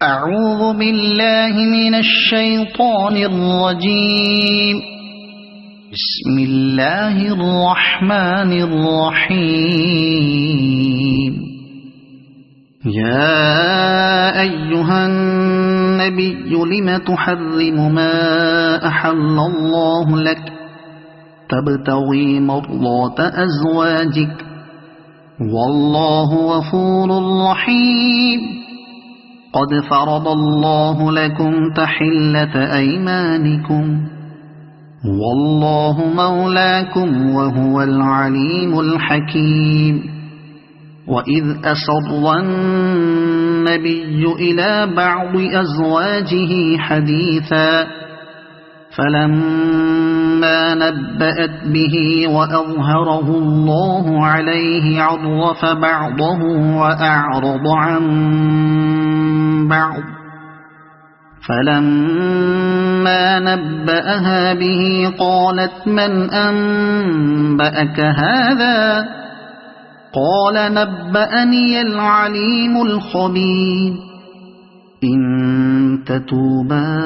أعوذ بالله من الشيطان الرجيم. بسم الله الرحمن الرحيم. يا أيها النبي لم تحرم ما أحل الله لك تبتغي مرضات أزواجك والله غفور رحيم. قد فرض الله لكم تحلة أيمانكم والله مولاكم وهو العليم الحكيم. وإذ أسر النبي إلى بعض أزواجه حديثا فلما نبأت به وأظهره الله عليه عرف بعضه وأعرض عن بعض فلما نبأها به قالت من أنبأك هذا قال نبأني العليم الخبير. إن تتوبا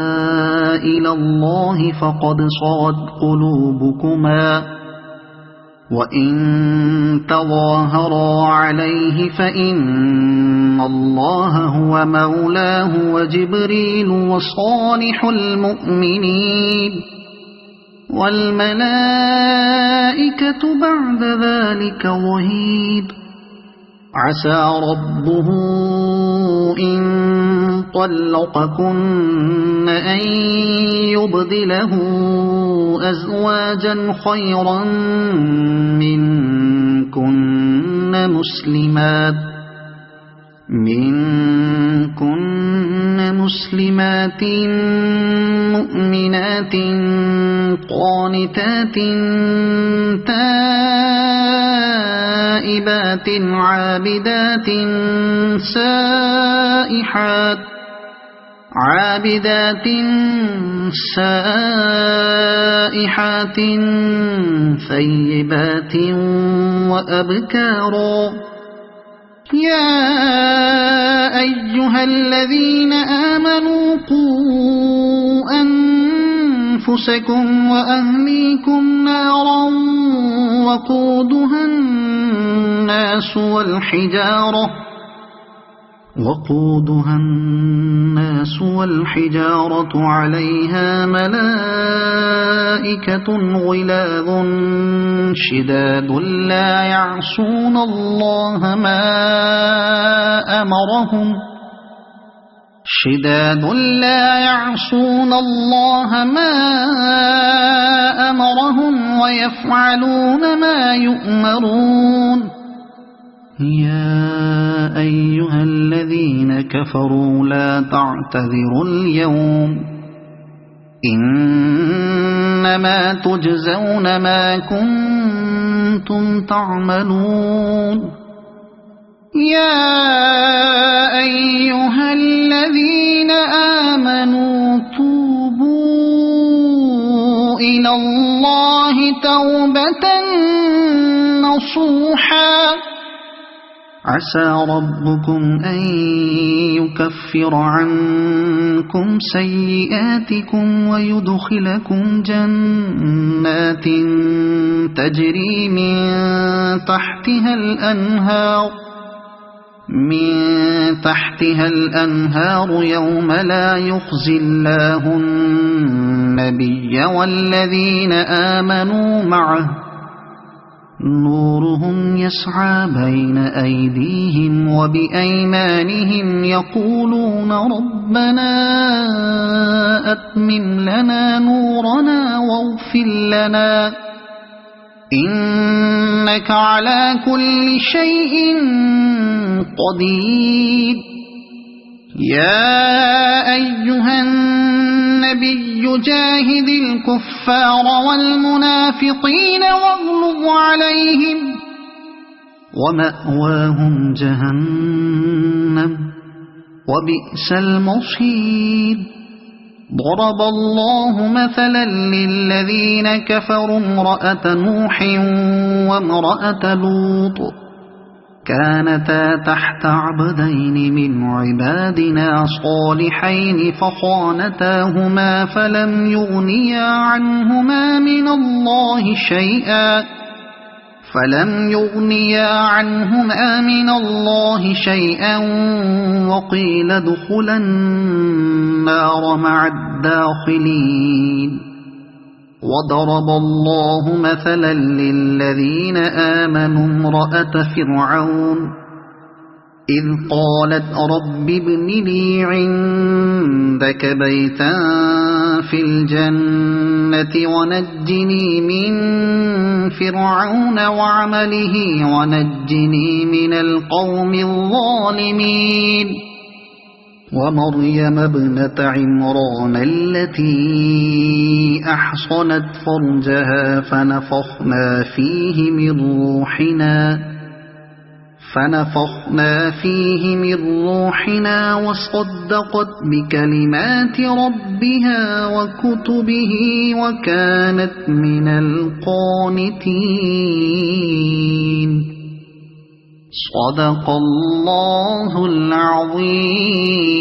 إلى الله فقد صغت قلوبكما وإن تظاهرا عليه فإن الله هو مولاه وجبريل وصالح المؤمنين والملائكة بعد ذلك ظهير. عسى ربه إن طلقكن أن يبدله أزواجا خيرا منكن مسلمات مؤمنات قانتات تائبات عابدات سائحات ثيبات وأبكارا. يا أيها الذين آمنوا قوا أنفسكم وأهليكم نارا وقودها الناس والحجارة عليها ملائكة غلاظ شداد لا يعصون الله ما أمرهم ويفعلون ما يؤمرون. يا أيها الذين كفروا لا تعتذروا اليوم إنما تجزون ما كنتم تعملون. يا أيها الذين آمنوا توبوا إلى الله توبة نصوحا عسى ربكم أن يكفر عنكم سيئاتكم ويدخلكم جنات تجري من تحتها الأنهار يوم لا يخزي الله النبي والذين آمنوا معه نورهم يسعى بين أيديهم وبأيمانهم يقولون ربنا أتمم لنا نورنا واغفر لنا إنك على كل شيء قدير. يا أيها النبي جاهد الكفار والمنافقين واغلظ عليهم ومأواهم جهنم وبئس المصير. ضرب الله مثلا للذين كفروا امرأة نوح وامرأة لوط كانتا تحت عبدين من عبادنا صالحين فخانتاهما فلم يغنيا عنهما من الله شيئا وقيل ادخلا النار مع الداخلين وضرب الله مثلا للذين آمنوا امرأة فرعون إذ قالت رب ابن لي عندك بيتا في الجنة ونجني من فرعون وعمله ونجني من القوم الظالمين ومريم ابنة عمران التي أحصنت فرجها فنفخنا فيه من روحنا وصدقت بكلمات ربها وكتبه وكانت من القانتين صدق الله العظيم.